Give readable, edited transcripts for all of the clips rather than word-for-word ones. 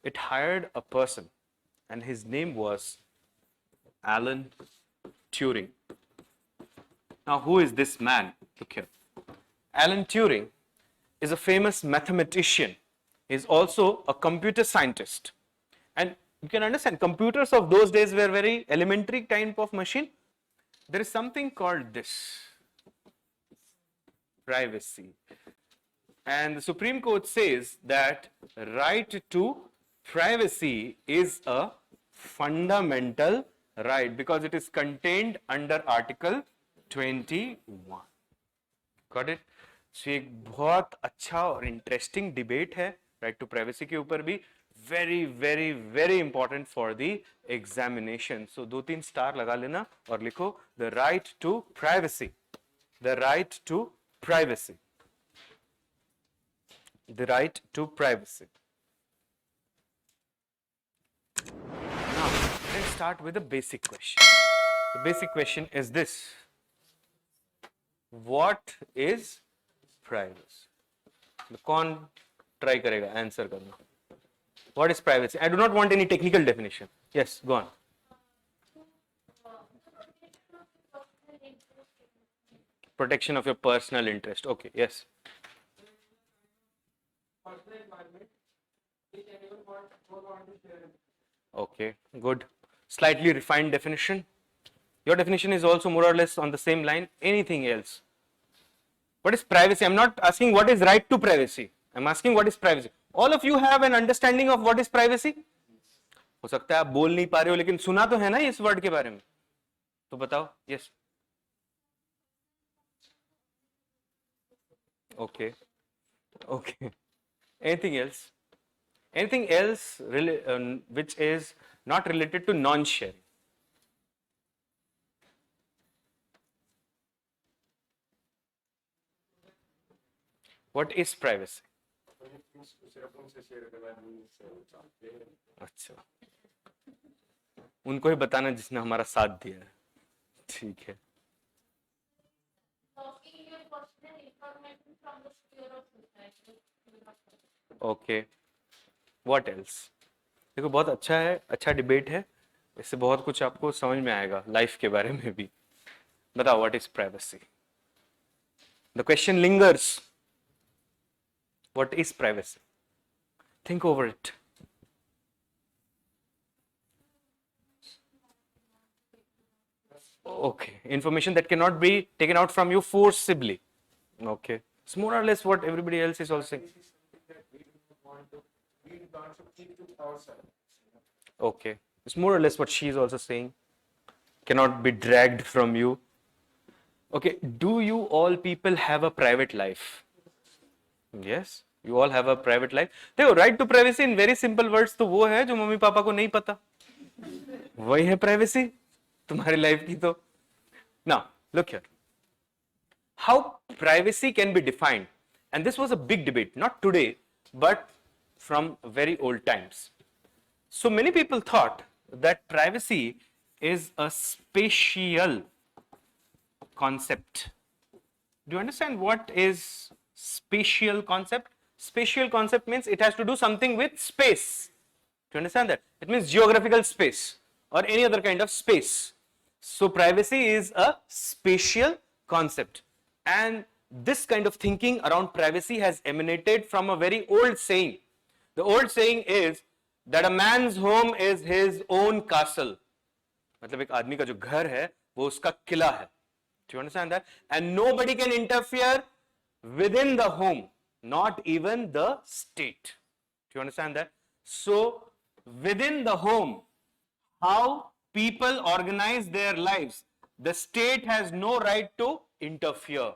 it hired a person, and his name was Alan Turing. Now, who is this man? Look here. Alan Turing is a famous mathematician. He is also a computer scientist. And you can understand, computers of those days were very elementary type of machine. There is something called this, privacy. And the Supreme Court says that right to privacy is a fundamental right because it is contained under Article 21. Got it? So एक बहुत अच्छा और interesting debate है right to privacy के ऊपर भी very very very important for the examination. So 2-3 star लगा लेना और लिखो the right to privacy, the right to privacy, the right to privacy. Now, let's start with a basic question. The basic question is this: what is privacy? कौन try करेगा answer करना? What is privacy? I do not want any technical definition. Yes, go on. Protection of your personal interest. Okay, yes. Okay, good. Slightly refined definition. Your definition is also more or less on the same line. Anything else? What is privacy? I'm not asking what is right to privacy. I'm asking what is privacy. All of you have an understanding of what is privacy? हो सकता है आप बोल नहीं पा रहे हो लेकिन सुना तो है ना इस वर्ड के बारे में, तो बताओ. Yes. Okay. Okay. Anything else? Anything else which is not related to non-sharing? What is privacy? अच्छा, उनको ही बताना जिसने हमारा साथ दिया है. ठीक है. Okay, what else? देखो बहुत अच्छा है, अच्छा डिबेट है, इससे बहुत कुछ आपको समझ में आएगा लाइफ के बारे में भी. बताओ what is privacy? The question lingers. What is privacy? Think over it. Okay, information that cannot be taken out from you forcibly. Okay, it's more or less what everybody else is also saying. Okay, it's more or less what she is also saying. Cannot be dragged from you. Okay, do you all people have a private life? Yes, you all have a private life. देखो, right to privacy in very simple words तो वो है जो mummy papa को नहीं पता, वही है privacy तुम्हारी लाइफ की. तो now look here, how privacy can be defined, and this was a big debate, not today but from very old times. So many people thought that privacy is a spatial concept. Do you understand what is spatial concept? Spatial concept means it has to do something with space. Do you understand that? It means geographical space or any other kind of space. So privacy is a spatial concept, and this kind of thinking around privacy has emanated from a very old saying. The old saying is that a man's home is his own castle. मतलब एक आदमी का जो घर है वो उसका किला है. Do you understand that? And nobody can interfere within the home, not even the state. Do you understand that? So within the home, how people organize their lives, the state has no right to interfere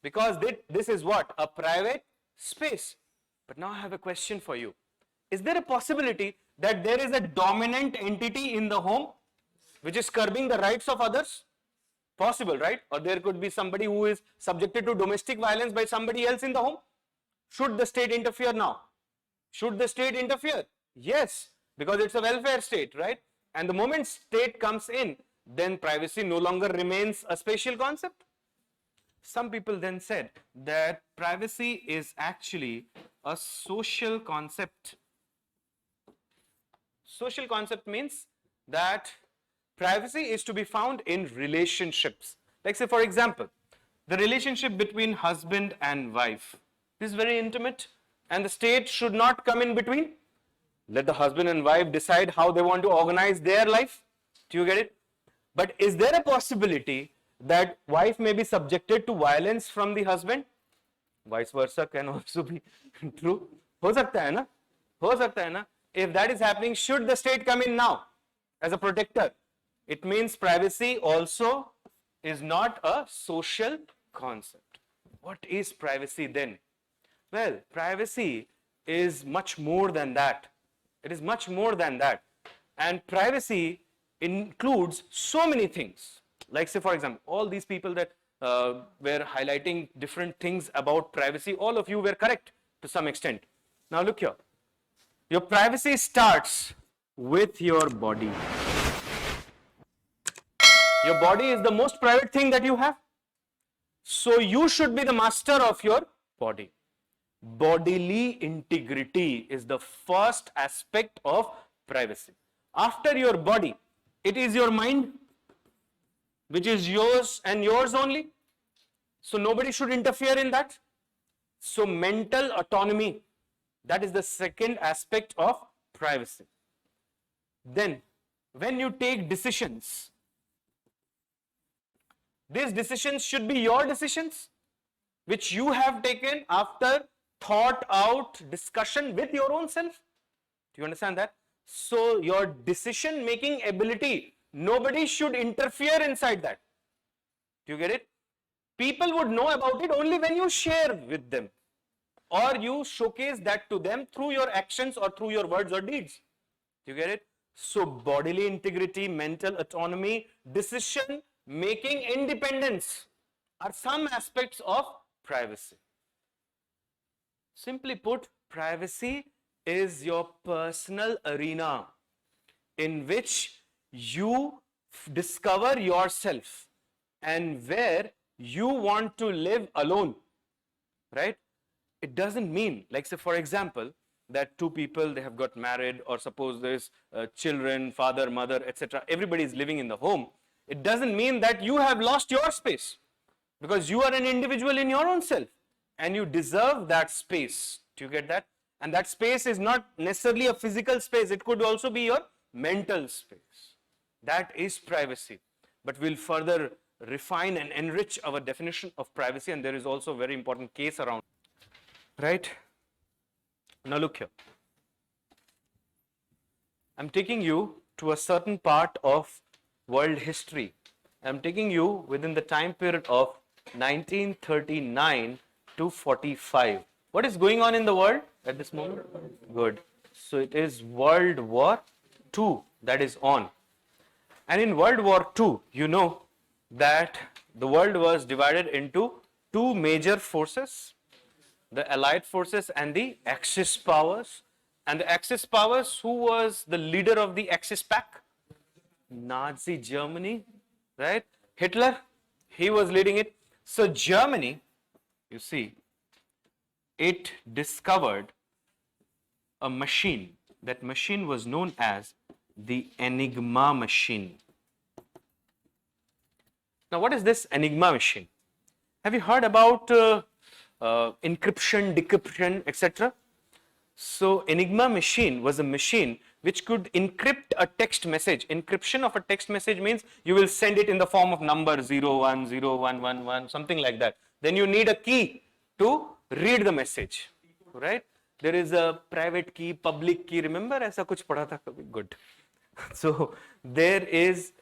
because this is what? A private space. But now I have a question for you. Is there a possibility that there is a dominant entity in the home which is curbing the rights of others? Possible, right? Or there could be somebody who is subjected to domestic violence by somebody else in the home. Should the state interfere now? Should the state interfere? Yes, because it's a welfare state, right? And the moment state comes in, then privacy no longer remains a spatial concept. Some people then said that privacy is actually a social concept. Social concept means that privacy is to be found in relationships. Like say for example, the relationship between husband and wife. This is very intimate and the state should not come in between. Let the husband and wife decide how they want to organize their life. Do you get it? But is there a possibility that wife may be subjected to violence from the husband? Vice versa can also be true. हो सकता है ना? हो सकता है ना? If that is happening, should the state come in now as a protector? It means privacy also is not a social concept. What is privacy then? Well, privacy is much more than that. It is much more than that. And privacy includes so many things. Like say for example, all these people that were highlighting different things about privacy, all of you were correct to some extent. Now look here. Your privacy starts with your body. Your body is the most private thing that you have. So you should be the master of your body. Bodily integrity is the first aspect of privacy. After your body, it is your mind, which is yours and yours only. So nobody should interfere in that. So mental autonomy, that is the second aspect of privacy. Then, when you take decisions, these decisions should be your decisions, which you have taken after thought out discussion with your own self. Do you understand that? So your decision making ability, nobody should interfere inside that. Do you get it? People would know about it only when you share with them or you showcase that to them through your actions or through your words or deeds. Do you get it? So bodily integrity, mental autonomy, decision making independence are some aspects of privacy. Simply put, privacy is your personal arena in which you discover yourself and where you want to live alone, right? It doesn't mean, like say for example, that two people, they have got married, or suppose there's children, father, mother, etc. Everybody is living in the home. It doesn't mean that you have lost your space, because you are an individual in your own self and you deserve that space. Do you get that? And that space is not necessarily a physical space. It could also be your mental space. That is privacy. But we'll further refine and enrich our definition of privacy, and there is also a very important case around. Right? Now look here. I'm taking you to a certain part of world history. I'm taking you within the time period of 1939 to 45. What is going on in the world at this moment? Good. So it is World War II that is on. And in World War II, you know that the world was divided into two major forces, the Allied forces and the Axis powers. And the Axis powers, who was the leader of the Axis pack? Nazi Germany, right? Hitler, he was leading it. So Germany, you see, it discovered a machine. That machine was known as the Enigma machine. Now, what is this Enigma machine? Have you heard about encryption, decryption, etc.? So, Enigma machine was a machine which could encrypt a text message. Encryption of a text message means you will send it in the form of number 010111, something like that. Then you need a key to read the message, right? There is a private key, public key. Remember, ऐसा कुछ पढ़ा था कभी? Good. So there is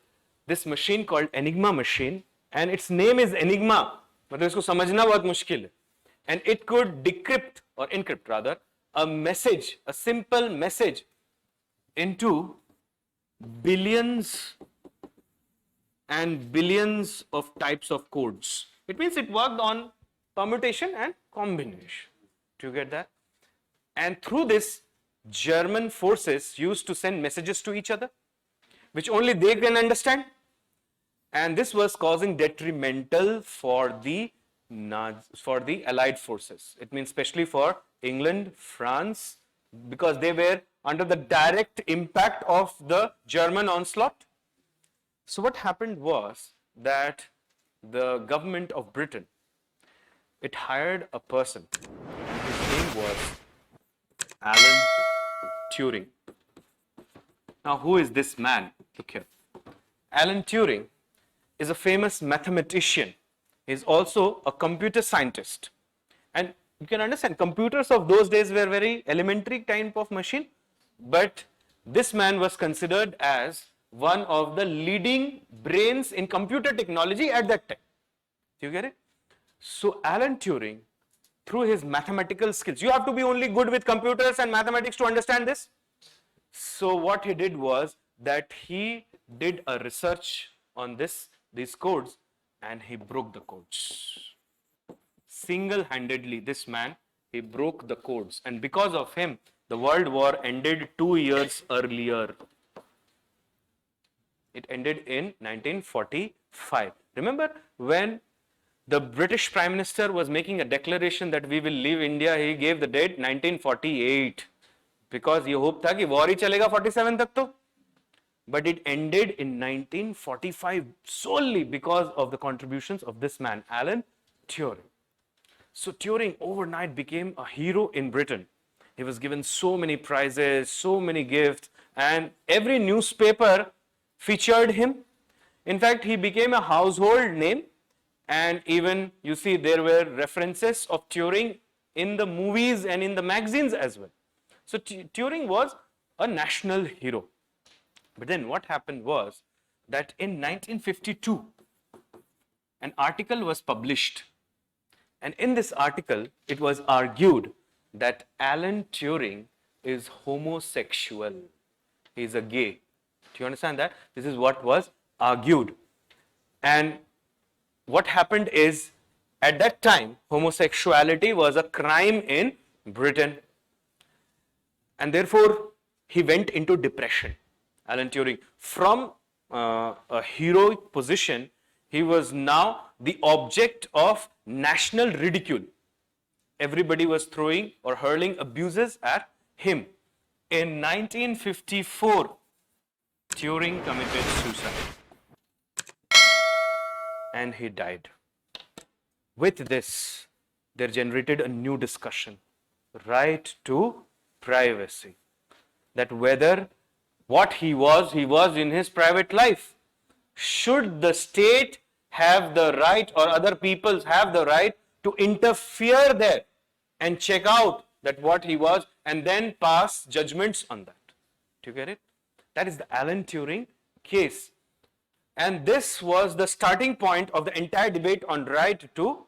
this machine called Enigma machine, and its name is Enigma. मतलब इसको समझना बहुत मुश्किल है. And it could decrypt or encrypt rather a message, a simple message, into billions and billions of types of codes. It means it worked on permutation and combination. Do you get that? And through this, German forces used to send messages to each other, which only they can understand. And this was causing detrimental for the Allied forces. It means especially for England, France, because they were under the direct impact of the German onslaught. So what happened was that the government of Britain, it hired a person. His name was Alan Turing. Now, who is this man? Look here. Alan Turing is a famous mathematician. He is also a computer scientist. And you can understand, computers of those days were very elementary type of machine, but this man was considered as one of the leading brains in computer technology at that time. Do you get it? So Alan Turing, through his mathematical skills, you have to be only good with computers and mathematics to understand this. So what he did was that he did a research on these codes, and he broke the codes. Single-handedly, this man, he broke the codes, and because of him, the World War ended 2 years earlier. It ended in 1945. Remember when the British Prime Minister was making a declaration that we will leave India, he gave the date 1948. Because ये hope था कि war ही चलेगा 47 तक तो, but it ended in 1945 solely because of the contributions of this man, Alan Turing. So Turing overnight became a hero in Britain. He was given so many prizes, so many gifts, and every newspaper featured him. In fact, he became a household name, and even you see there were references of Turing in the movies and in the magazines as well. So Turing was a national hero. But then what happened was that in 1952, an article was published. And in this article, it was argued that Alan Turing is homosexual. He is a gay. Do you understand that? This is what was argued. And what happened is, at that time, homosexuality was a crime in Britain. And therefore, he went into depression, Alan Turing. From a heroic position, he was now the object of national ridicule. Everybody was throwing or hurling abuses at him. In 1954, Turing committed suicide. And he died. With this, there generated a new discussion. Right to privacy. That whether what he was in his private life. Should the state have the right, or other peoples have the right, to interfere there and check out that what he was and then pass judgments on that? Do you get it? That is the Alan Turing case. And this was the starting point of the entire debate on right to